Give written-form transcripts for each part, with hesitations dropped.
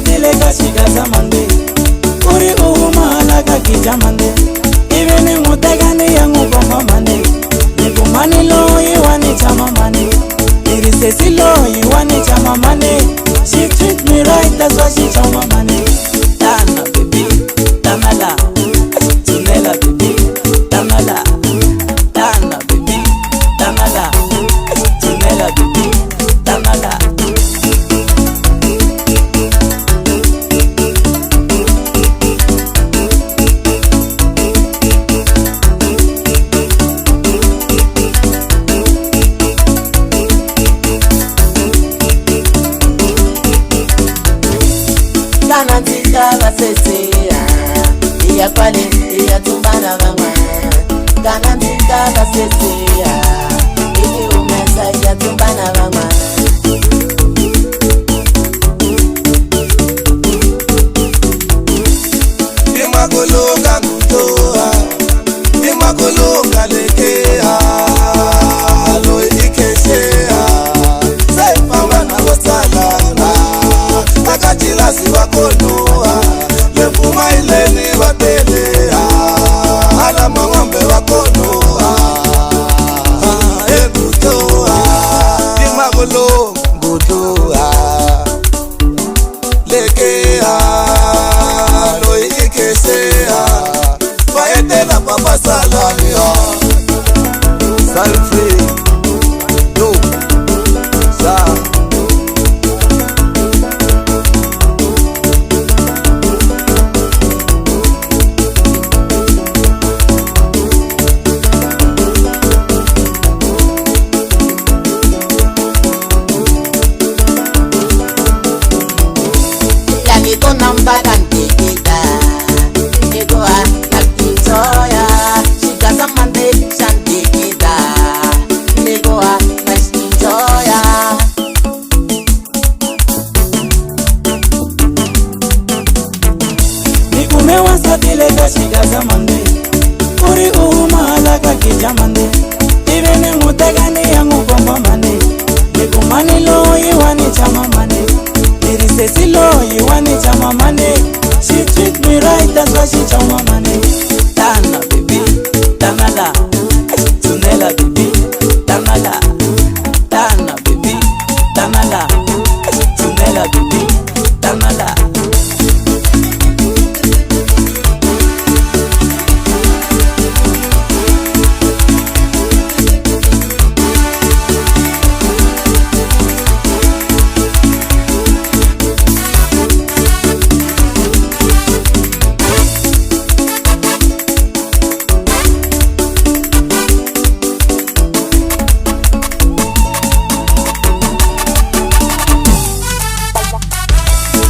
Dilega shiga zamande uri uhumala kakijamande ibeni mutegani yangu bomba mane nikumani lo iwani chama mane irisesi lo iwani chama mane. She treat me right, that's why she chama mane. Dana baby, damala tunela baby, damala dana baby, damala tunela baby, damala. Kana nzika basesea iya kwale iya tumbana bangwa. Kana nzika basesea ili umesa iya tumbana bangwa. Imakolonga kutoa imakolonga lekea lo ikeshea sefa na wasalana akachila siwakonoa lefuma ileni watelea ala mangombe wakonoa ekutoa imakolonga kutoa lekea lo ikeshea faetela papa salamia salfree no sa Number and tikita Egoa nakintoya Shika samande shantikita Egoa naskintoya Nikumewa sadilega shika samande uri uhumala kakijamande ibeni mutegani yangu bomba mane nikumani lo iwani chama mane irisesi lo iwani chama mane. She treat me right, that's why she chama mane. Dana baby, damala tunela baby, damala dana baby, damala tunela baby, damala.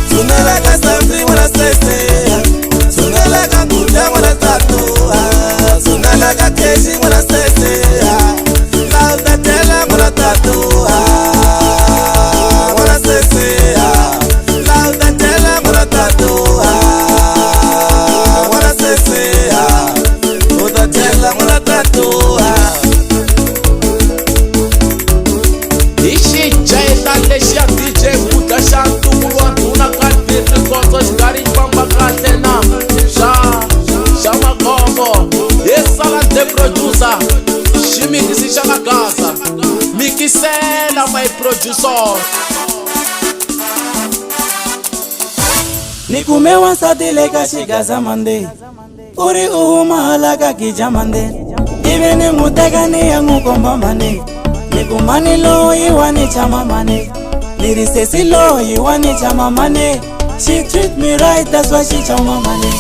Tunela kasambi wana sesea tunela kakuta wana tatua tunela kakeshi wana sesea lauda tela wana tatua wana sesea lauda tela wana tatua wana sesea lauda tela wana tatua. Ishi jaita leshia DJ Buddha Shantu Muruantuna Kalpitri Kotos Gari Pamba Katena Shama Kombo Esala de producer Shimikisi Shama Gaza Mikisela my producer. Nikumewa sadilega shiga zamande uri uhumala kakijamande ivi ni n'wu teka ni ya n'wu komba mani ni ku mani loyi wa ni chama mani ni ri sesi loyi wa ni chama mani she treat me right that's why she chama mani